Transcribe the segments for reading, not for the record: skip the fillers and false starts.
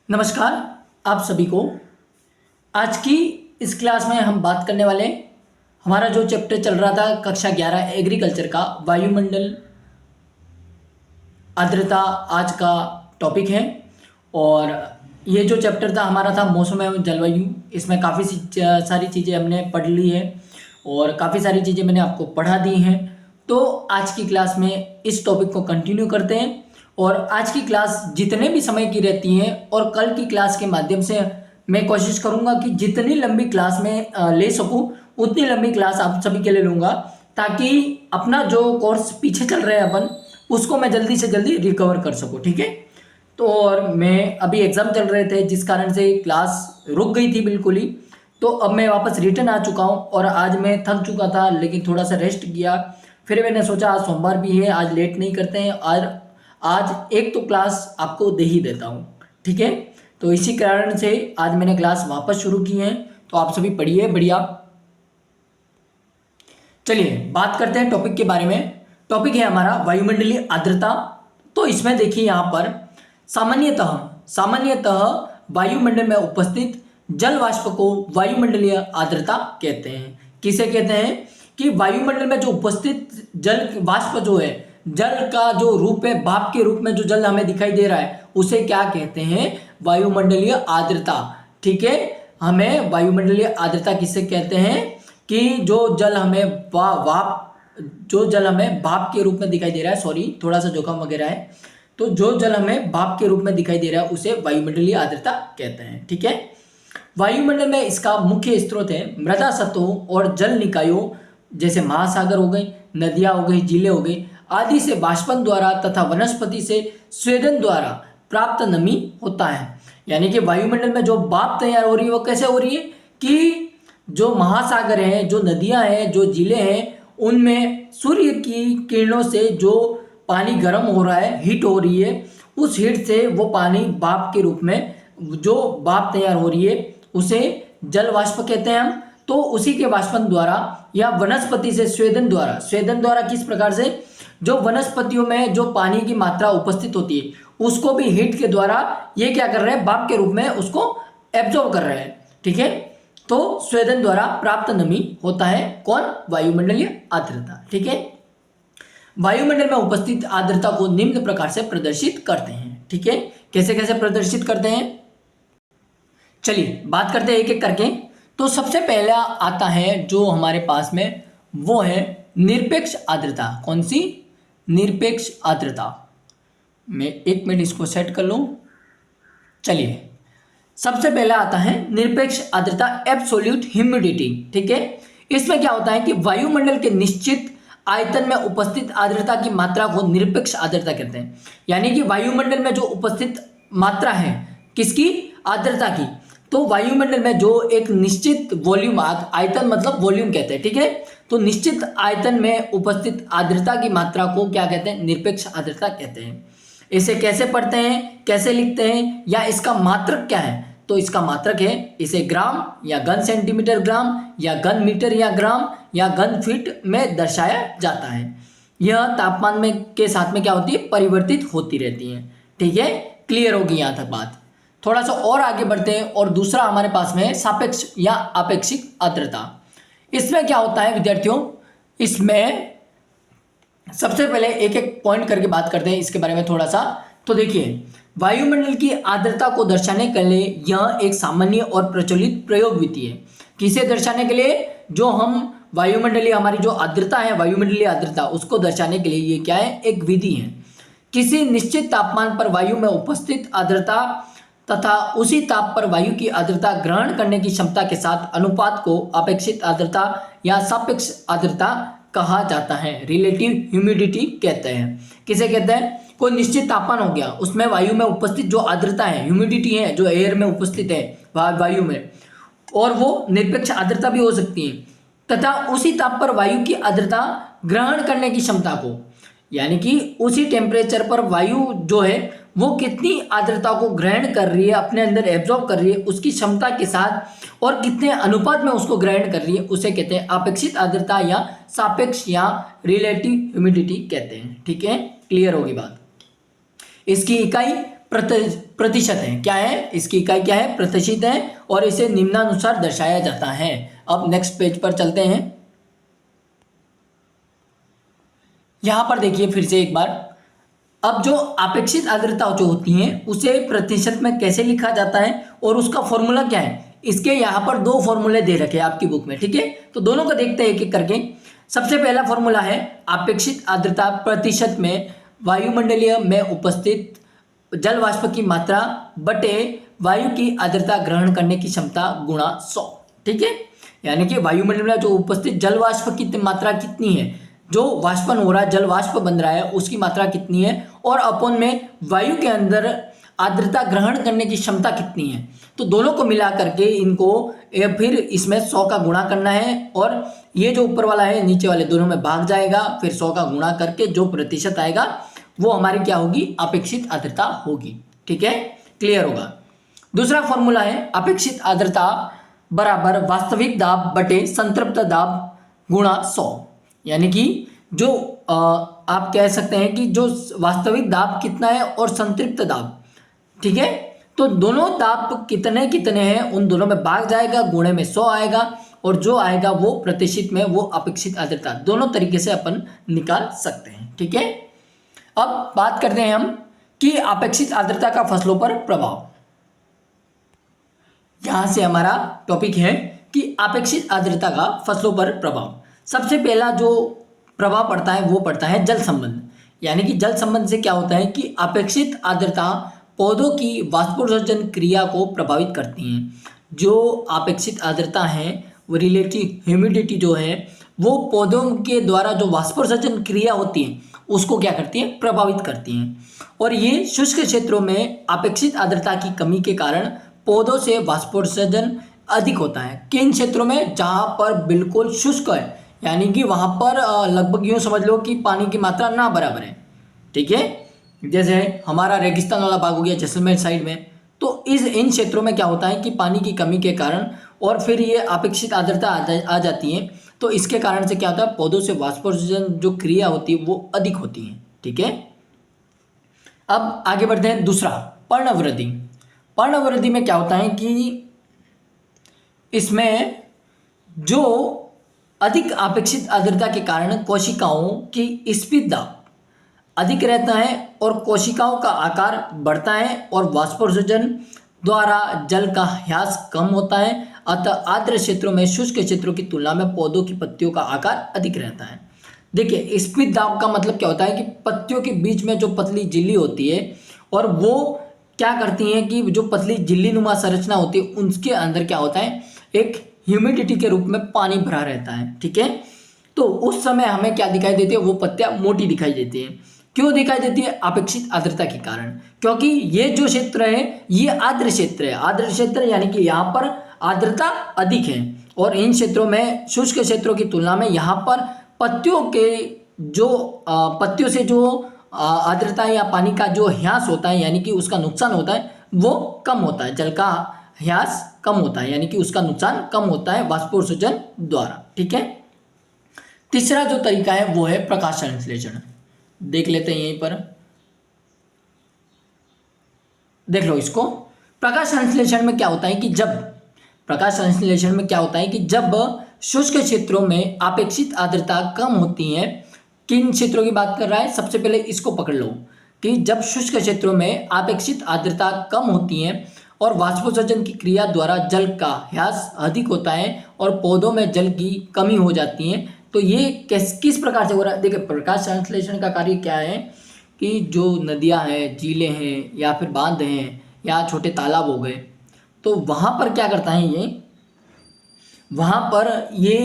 नमस्कार आप सभी को। आज की इस क्लास में हम बात करने वाले हैं, हमारा जो चैप्टर चल रहा था कक्षा 11 एग्रीकल्चर का वायुमंडल आर्द्रता आज का टॉपिक है। और ये जो चैप्टर था हमारा था मौसम एवं जलवायु। इसमें काफ़ी सारी चीज़ें हमने पढ़ ली है और काफ़ी सारी चीज़ें मैंने आपको पढ़ा दी हैं। तो आज की क्लास में इस टॉपिक को कंटिन्यू करते हैं और आज की क्लास जितने भी समय की रहती है और कल की क्लास के माध्यम से मैं कोशिश करूंगा कि जितनी लंबी क्लास में ले सकूं उतनी लंबी क्लास आप सभी के लिए लूँगा, ताकि अपना जो कोर्स पीछे चल रहे हैं अपन उसको मैं जल्दी से जल्दी रिकवर कर सकूं। ठीक है। तो और मैं अभी एग्ज़ाम चल रहे थे जिस कारण से क्लास रुक गई थी बिल्कुल ही। तो अब मैं वापस रिटर्न आ चुका हूँ और आज मैं थक चुका था लेकिन थोड़ा सा रेस्ट किया। फिर मैंने सोचा आज सोमवार भी है, आज लेट नहीं करते हैं, आज एक तो क्लास आपको दे ही देता हूँ। ठीक है। तो इसी कारण से आज मैंने क्लास वापस शुरू की है। तो आप सभी पढ़िए बढ़िया। चलिए बात करते हैं टॉपिक के बारे में। टॉपिक है हमारा वायुमंडलीय आर्द्रता। तो इसमें देखिए यहाँ पर सामान्यतः वायुमंडल में उपस्थित जल वाष्प को वायुमंडलीय आर्द्रता कहते हैं। किसे कहते हैं कि वायुमंडल में जो उपस्थित जल वाष्प जो है, जल का जो रूप है, भाप के रूप में जो जल हमें दिखाई दे रहा है उसे क्या कहते हैं? वायुमंडलीय आर्द्रता। ठीक है। हमें वायुमंडलीय आर्द्रता किसे कहते हैं कि जो जल हमें भाप के रूप में दिखाई दे रहा है, सॉरी थोड़ा सा जोखम वगैरह है, तो जो जल हमें भाप के रूप में दिखाई दे रहा है उसे वायुमंडलीय आर्द्रता कहते हैं। ठीक है। वायुमंडल में इसका मुख्य स्रोत है मृदा सतहों और जल निकायों जैसे महासागर हो गए, नदियां हो गई, झीलें हो गई आदि से बाष्पन द्वारा तथा वनस्पति से स्वेदन द्वारा प्राप्त नमी होता है। यानी कि वायुमंडल में जो भाप तैयार हो रही है वो कैसे हो रही है कि जो महासागर हैं, जो नदियां हैं, जो झीलें हैं, उनमें सूर्य की किरणों से जो पानी गर्म हो रहा है, हीट हो रही है, उस हीट से वो पानी भाप के रूप में जो भाप तैयार हो रही है उसे जल वाष्प कहते हैं हम। तो उसी के वाष्पन द्वारा या वनस्पति से स्वेदन द्वारा किस प्रकार से जो वनस्पतियों में जो पानी की मात्रा उपस्थित होती है उसको भी हीट के द्वारा ये क्या कर रहे हैं, भाप के रूप में उसको एब्जॉर्ब कर रहे हैं। ठीक है। तो स्वेदन द्वारा प्राप्त नमी होता है कौन? वायुमंडलीय आर्द्रता। ठीक है। वायुमंडल में उपस्थित आर्द्रता को निम्न प्रकार से प्रदर्शित करते हैं। ठीक है। कैसे कैसे प्रदर्शित करते हैं, चलिए बात करते हैं एक एक करके। तो सबसे पहला आता है जो हमारे पास में वो है निरपेक्ष आर्द्रता। कौन सी? निरपेक्ष आर्द्रता। मैं एक मिनट इसको सेट कर लूं। चलिए सबसे पहला आता है निरपेक्ष आर्द्रता, एब्सोल्यूट ह्यूमिडिटी। ठीक है। इसमें क्या होता है कि वायुमंडल के निश्चित आयतन में उपस्थित आर्द्रता की मात्रा को निरपेक्ष आर्द्रता कहते हैं। यानी कि वायुमंडल में जो उपस्थित मात्रा है किसकी? आर्द्रता की। तो वायुमंडल में जो एक निश्चित वॉल्यूम, आयतन मतलब वॉल्यूम कहते हैं। ठीक है। तो निश्चित आयतन में उपस्थित आर्द्रता की मात्रा को क्या कहते हैं? निरपेक्ष आर्द्रता कहते हैं। इसे कैसे पढ़ते हैं, कैसे लिखते हैं, या इसका मात्रक क्या है? तो इसका मात्रक है, इसे ग्राम या घन सेंटीमीटर ग्राम या घन मीटर या ग्राम या घन फीट में दर्शाया जाता है। यह तापमान में के साथ में क्या होती है? परिवर्तित होती रहती है। ठीक है। क्लियर होगी यहाँ तक बात। थोड़ा सा और आगे बढ़ते हैं और दूसरा हमारे पास में है सापेक्ष या आपेक्षिक आर्द्रता। इसमें क्या होता है विद्यार्थियों, इसमें सबसे पहले एक एक पॉइंट करके बात करते हैं इसके बारे में थोड़ा सा। तो देखिए वायुमंडल की आर्द्रता को दर्शाने के लिए यह एक सामान्य और प्रचलित प्रयोग विधि है। किसे दर्शाने के लिए? जो हम वायुमंडलीय हमारी जो आर्द्रता है, वायुमंडलीय आर्द्रता, उसको दर्शाने के लिए ये क्या है? एक विधि है। किसी निश्चित तापमान पर वायु में उपस्थित आर्द्रता तथा उसी ताप पर वायु की आर्द्रता ग्रहण करने की क्षमता के साथ अनुपात को अपेक्षित आर्द्रता या सापेक्ष आर्द्रता कहा जाता है। रिलेटिव ह्यूमिडिटी कहते हैं। किसे कहते हैं? कोई निश्चित तापमान हो गया, उसमें वायु में उपस्थित जो आर्द्रता है, ह्यूमिडिटी है, जो एयर में उपस्थित है वायु में, और वो निरपेक्ष आर्द्रता भी हो सकती है, तथा उसी ताप पर वायु की आर्द्रता ग्रहण करने की क्षमता को, यानी कि उसी टेम्परेचर पर वायु जो है वो कितनी आर्द्रता को ग्रहण कर रही है, अपने अंदर एब्जॉर्ब कर रही है, उसकी क्षमता के साथ और कितने अनुपात में उसको ग्रहण कर रही है, उसे कहते हैं अपेक्षित आर्द्रता या सापेक्ष या रिलेटिव ह्यूमिडिटी कहते हैं। ठीक है। क्लियर होगी बात। इसकी इकाई प्रतिशत है। क्या है इसकी इकाई, क्या है, प्रतिशत है, और इसे निम्नानुसार दर्शाया जाता है। अब नेक्स्ट पेज पर चलते हैं। यहां पर देखिए फिर से एक बार, अब जो अपेक्षित आर्द्रता जो होती है उसे प्रतिशत में कैसे लिखा जाता है और उसका फॉर्मूला क्या है, इसके यहाँ पर दो फॉर्मूले दे रखे हैं आपकी बुक में, ठीक है। तो दोनों को देखते हैं एक एक करके। सबसे पहला फॉर्मूला है अपेक्षित आर्द्रता प्रतिशत में वायुमंडलीय में उपस्थित जल वाष्प की मात्रा बटे वायु की आर्द्रता ग्रहण करने की क्षमता गुणा 100, ठीक है। यानी कि वायुमंडल में जो उपस्थित जल वाष्प की मात्रा कितनी है, जो वाष्पन हो रहा है, जल वाष्प बन रहा है, उसकी मात्रा कितनी है, और अपन में वायु के अंदर आर्द्रता ग्रहण करने की क्षमता कितनी है। तो दोनों को मिला करके इनको फिर इसमें 100 का गुणा करना है, और ये जो ऊपर वाला है नीचे वाले दोनों में भाग जाएगा, फिर 100 का गुणा करके जो प्रतिशत आएगा वो हमारी क्या होगी, अपेक्षित आर्द्रता होगी, ठीक है, क्लियर होगा। दूसरा फॉर्मूला है अपेक्षित आर्द्रता बराबर वास्तविक दाब बटे संतृप्त दाब गुणा 100। यानी कि जो आप कह सकते हैं कि जो वास्तविक दाब कितना है और संतृप्त दाब, ठीक है, तो दोनों दाब कितने कितने हैं उन दोनों में भाग जाएगा, गुणे में 100 आएगा, और जो आएगा वो प्रतिशत में वो अपेक्षित आर्द्रता, दोनों तरीके से अपन निकाल सकते हैं, ठीक है। अब बात करते हैं हम कि अपेक्षित आर्द्रता का फसलों पर प्रभाव। यहां से हमारा टॉपिक है कि अपेक्षित आर्द्रता का फसलों पर प्रभाव। सबसे पहला जो प्रभाव पड़ता है वो पड़ता है जल संबंध। यानी कि जल संबंध से क्या होता है कि अपेक्षित आर्द्रता पौधों की वाष्पोत्सर्जन क्रिया को प्रभावित करती हैं। जो अपेक्षित आर्द्रता है वो रिलेटिव ह्यूमिडिटी जो है वो पौधों के द्वारा जो वाष्पोत्सर्जन क्रिया होती है उसको क्या करती है, प्रभावित करती हैं। और ये शुष्क क्षेत्रों में अपेक्षित आर्द्रता की कमी के कारण पौधों से वाष्पोत्सर्जन अधिक होता है। किन क्षेत्रों में, जहाँ पर बिल्कुल शुष्क है, यानी कि वहाँ पर लगभग यूँ समझ लो कि पानी की मात्रा ना बराबर है, ठीक है। जैसे हमारा रेगिस्तान वाला भाग हो गया जैसलमेर साइड में, तो इन क्षेत्रों में क्या होता है कि पानी की कमी के कारण और फिर ये अपेक्षित आर्द्रता आ जाती है, तो इसके कारण से क्या होता है, पौधों से वाष्पोत्सर्जन जो क्रिया होती है वो अधिक होती है, ठीक है। अब आगे बढ़ते हैं। दूसरा, पर्णवृद्धि। पर्णवृद्धि में क्या होता है कि इसमें जो अधिक अपेक्षित आर्द्रता के कारण कोशिकाओं की स्फीत दाब अधिक रहता है और कोशिकाओं का आकार बढ़ता है और वाष्पोत्सर्जन द्वारा जल का ह्रास कम होता है। अतः आर्द्र क्षेत्रों में शुष्क क्षेत्रों की तुलना में पौधों की पत्तियों का आकार अधिक रहता है। देखिए, स्फीत दाब का मतलब क्या होता है कि पत्तियों के बीच में जो पतली झिल्ली होती है और वो क्या करती हैं कि जो पतली झिल्ली नुमा संरचना होती है उसके अंदर क्या होता है, एक ह्यूमिडिटी के रूप में पानी भरा रहता है, ठीक है। तो उस समय हमें क्या दिखाई देती है, वो पत्तियां मोटी दिखाई देती हैं। क्यों दिखाई देती है, अपेक्षित आर्द्रता के कारण, क्योंकि ये जो क्षेत्र है ये आर्द्र क्षेत्र है। आर्द्र क्षेत्र यानी कि यहाँ पर आर्द्रता अधिक है, और इन क्षेत्रों में शुष्क क्षेत्रों की तुलना में यहाँ पर पत्तियों से जो आर्द्रता या पानी का जो ह्रास होता है, यानी कि उसका नुकसान होता है, वो कम होता है। जल का ह्रास कम होता है, यानी कि उसका नुकसान कम होता है वाष्पोत्सर्जन द्वारा, ठीक है। तीसरा जो तरीका है वो है प्रकाश संश्लेषण। देख लेते हैं, यहीं पर देख लो इसको। प्रकाश संश्लेषण में क्या होता है कि जब शुष्क क्षेत्रों में अपेक्षित आर्द्रता कम होती है, किन क्षेत्रों की बात कर रहा है, सबसे पहले इसको पकड़ लो कि जब शुष्क क्षेत्रों में अपेक्षित आर्द्रता कम होती है और वाष्पोत्सर्जन की क्रिया द्वारा जल का ह्रास अधिक होता है और पौधों में जल की कमी हो जाती है, तो ये किस प्रकार से हो रहा है। देखिए, प्रकाश संश्लेषण का कार्य क्या है कि जो नदियां हैं, झीलें हैं, या फिर बांध हैं, या छोटे तालाब हो गए, तो वहाँ पर क्या करता है वहाँ पर ये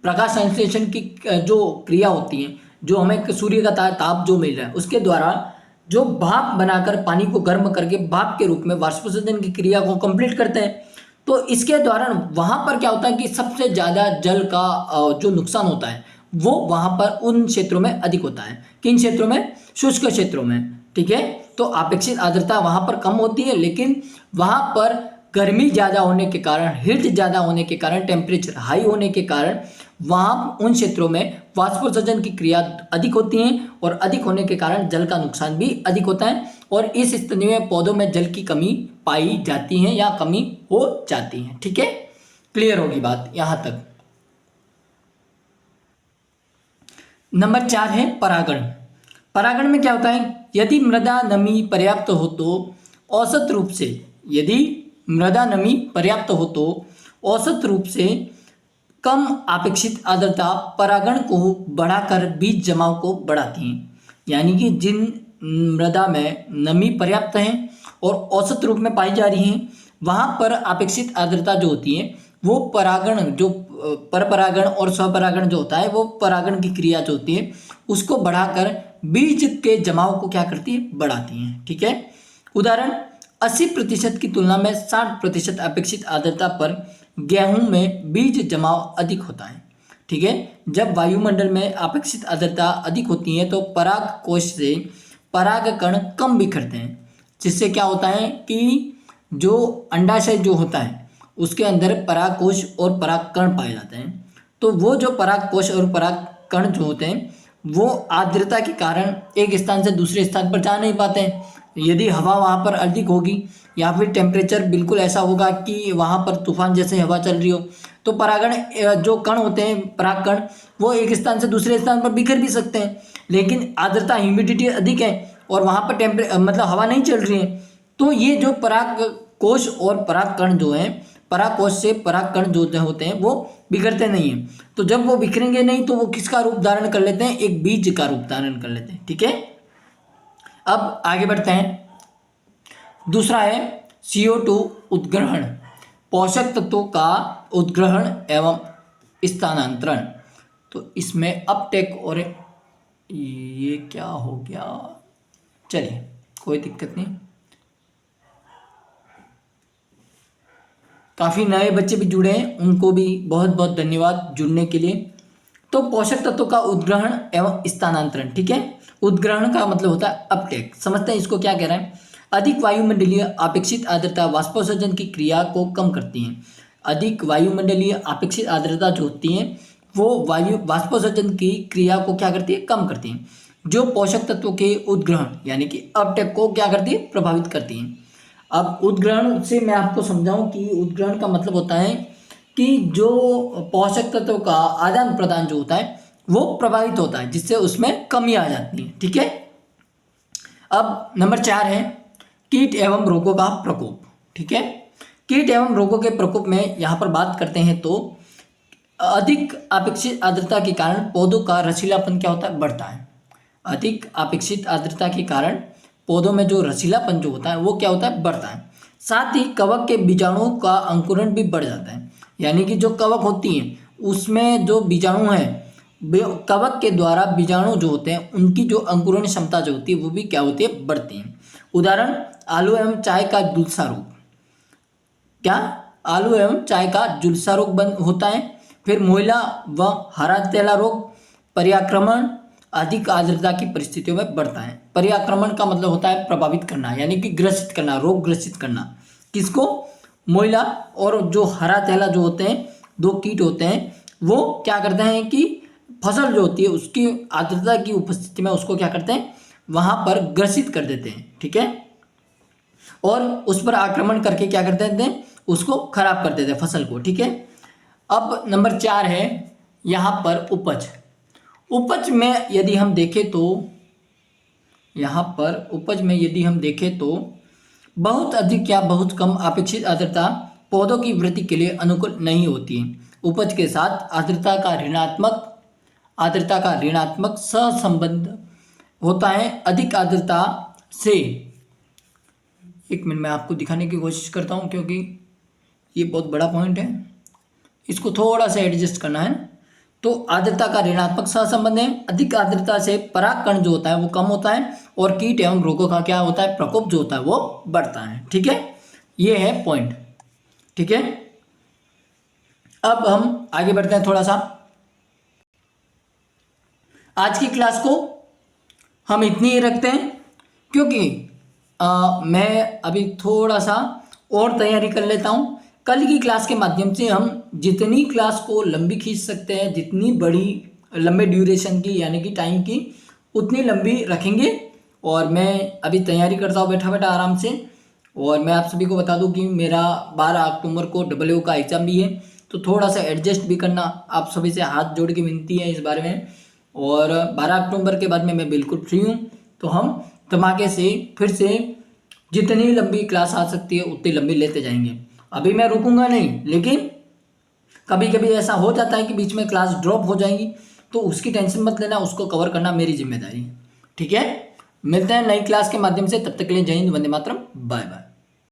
प्रकाश संश्लेषण की जो क्रिया होती है, जो हमें सूर्य का ताप जो मिल रहा है उसके द्वारा जो भाप बनाकर पानी को गर्म करके भाप के रूप में वाष्पोत्सर्जन की क्रिया को कंप्लीट करते हैं। तो इसके दौरान वहाँ पर क्या होता है कि सबसे ज़्यादा जल का जो नुकसान होता है वो वहाँ पर उन क्षेत्रों में अधिक होता है। किन क्षेत्रों में, शुष्क क्षेत्रों में, ठीक है। तो अपेक्षित आर्द्रता वहाँ पर कम होती है, लेकिन वहाँ पर गर्मी ज़्यादा होने के कारण, हीट ज़्यादा होने के कारण, टेम्परेचर हाई होने के कारण वहाँ उन क्षेत्रों में वाष्पोत्सर्जन की क्रिया अधिक होती है, और अधिक होने के कारण जल का नुकसान भी अधिक होता है। और इस स्थिति में पौधों में जल की कमी पाई जाती है या कमी हो जाती है। ठीक है, क्लियर होगी बात यहाँ तक। नंबर 4 है परागण। परागण में क्या होता है, यदि मृदा नमी पर्याप्त हो तो औसत रूप से, यदि मृदा नमी पर्याप्त हो तो औसत रूप से कम अपेक्षित आर्द्रता परागण को बढ़ाकर बीज जमाव को बढ़ाती है। यानी कि जिन मृदा में नमी पर्याप्त है और औसत रूप में पाई जा रही है, वहाँ पर अपेक्षित आर्द्रता जो होती है वो परागण, जो परपरागण और स्वपरागण जो होता है, वो परागण की क्रिया जो होती है उसको बढ़ाकर बीज के जमाव को क्या करती है, बढ़ाती है। ठीक है, उदाहरण 80% की तुलना में 60% अपेक्षित आर्द्रता पर गेहूं में बीज जमाव अधिक होता है। ठीक है, जब वायुमंडल में अपेक्षित आर्द्रता अधिक होती है तो पराग कोश से परागकण कम बिखरते हैं, जिससे क्या होता है कि जो अंडाशय जो होता है उसके अंदर परागकोश और परागकण पाए जाते हैं। तो वो जो परागकोश और परागकण जो होते हैं वो आर्द्रता के कारण एक स्थान से दूसरे स्थान पर जा नहीं पाते हैं। यदि हवा वहाँ पर अधिक होगी या फिर टेम्परेचर बिल्कुल ऐसा होगा कि वहाँ पर तूफान जैसे हवा चल रही हो, तो परागण जो कण होते हैं, परागकण, वो एक स्थान से दूसरे स्थान पर बिखर भी सकते हैं। लेकिन आर्द्रता, ह्यूमिडिटी अधिक है और वहाँ पर मतलब हवा नहीं चल रही है, तो ये जो परागकोश और परागकण जो हैं, परागकोश से परागकण जो होते हैं वो बिखरते नहीं हैं। तो जब वो बिखरेंगे नहीं तो वो किसका रूप धारण कर लेते हैं, एक बीज का रूप धारण कर लेते हैं। ठीक है, अब आगे बढ़ते हैं। दूसरा है CO2 उद्ग्रहण, पोषक तत्वों का उद्ग्रहण एवं स्थानांतरण। तो इसमें अपटेक और ये क्या हो गया, चलिए कोई दिक्कत नहीं। काफ़ी नए बच्चे भी जुड़े हैं, उनको भी बहुत बहुत धन्यवाद जुड़ने के लिए। तो पोषक तत्वों का उद्ग्रहण एवं स्थानांतरण। ठीक है, उद्ग्रहण का मतलब होता है अपटेक। समझते हैं इसको क्या कह रहा है। अधिक वायुमंडलीय अपेक्षित आर्द्रता वाष्पोत्सर्जन की क्रिया को कम करती है। अधिक वायुमंडलीय अपेक्षित आर्द्रता जो होती है वो वाष्पोत्सर्जन की क्रिया को क्या करती है, कम करती है, जो पोषक तत्वों के उद्ग्रहण यानी कि अपटेक को क्या करती है, प्रभावित करती है। अब उद्ग्रहण से मैं आपको समझाऊं कि उद्ग्रहण का मतलब होता है कि जो पोषक तत्वों का आदान प्रदान जो होता है वो प्रभावित होता है, जिससे उसमें कमी आ जाती है। ठीक है, अब नंबर 4 है कीट एवं रोगों का प्रकोप। ठीक है, कीट एवं रोगों के प्रकोप में यहाँ पर बात करते हैं तो अधिक अपेक्षित आर्द्रता के कारण पौधों का रसीलापन क्या होता है, बढ़ता है। अधिक अपेक्षित आर्द्रता के कारण पौधों में जो रसीलापन जो होता है वो क्या होता है, बढ़ता है। साथ ही कवक के बीजाणुओं का अंकुरण भी बढ़ जाता है। यानी कि जो कवक होती हैं उसमें जो बीजाणु हैं, कवक के द्वारा बीजाणु जो होते हैं उनकी जो अंकुरण क्षमता जो होती है वो भी क्या होती है, बढ़ती है। उदाहरण आलू एवं चाय का झुलसा रोग। क्या, आलू एवं चाय का झुलसा रोग बंद होता है। फिर मोइला व हरा तेला रोग, पर्याक्रमण अधिक आर्द्रता की परिस्थितियों में बढ़ता है। पर्याक्रमण का मतलब होता है प्रभावित करना, यानी कि ग्रसित करना, रोग ग्रसित करना। किसको, मोइला और जो हरा तेला जो होते हैं, दो कीट होते हैं, वो क्या करते हैं कि फसल जो होती है उसकी आर्द्रता की उपस्थिति में उसको क्या करते हैं, वहाँ पर ग्रसित कर देते हैं। ठीक है, और उस पर आक्रमण करके क्या कर देते हैं, उसको खराब कर देते हैं फसल को। ठीक है, अब नंबर 4 है यहाँ पर उपज। उपज में यदि हम देखें तो यहाँ पर उपज में यदि हम देखें तो बहुत अधिक या बहुत कम अपेक्षित आर्द्रता पौधों की वृद्धि के लिए अनुकूल नहीं होती है। उपज के साथ आर्द्रता का ऋणात्मक सहसंबंध होता है। अधिक आर्द्रता से, एक मिनट मैं आपको दिखाने की कोशिश करता हूँ क्योंकि ये बहुत बड़ा पॉइंट है, इसको थोड़ा सा एडजस्ट करना है। तो आर्द्रता का ऋणात्मक सहसंबंध है। अधिक आर्द्रता से परागकण जो होता है वो कम होता है और कीट एवं रोगों का क्या होता है, प्रकोप जो होता है वो बढ़ता है। ठीक है, ये है पॉइंट। ठीक है, अब हम आगे बढ़ते हैं थोड़ा सा। आज की क्लास को हम इतनी ही रखते हैं क्योंकि मैं अभी थोड़ा सा और तैयारी कर लेता हूँ। कल की क्लास के माध्यम से हम जितनी क्लास को लंबी खींच सकते हैं, जितनी बड़ी लंबे ड्यूरेशन की यानी कि टाइम की, उतनी लंबी रखेंगे और मैं अभी तैयारी करता हूँ बैठा बैठा आराम से। और मैं आप सभी को बता दूं कि मेरा 12 अक्टूबर को डब्ल्यू का एग्ज़ाम भी है, तो थोड़ा सा एडजस्ट भी करना, आप सभी से हाथ जोड़ के विनती है इस बारे में। और 12 अक्टूबर के बाद में मैं बिल्कुल फ्री हूँ, तो हम धमाके से फिर से जितनी लंबी क्लास आ सकती है उतनी लंबी लेते जाएंगे। अभी मैं रुकूंगा नहीं, लेकिन कभी कभी ऐसा हो जाता है कि बीच में क्लास ड्रॉप हो जाएगी, तो उसकी टेंशन मत लेना, उसको कवर करना मेरी जिम्मेदारी है। ठीक है, मिलते हैं नई क्लास के माध्यम से, तब तक के लिए जय हिंद, वंदे मातरम, बाय बाय।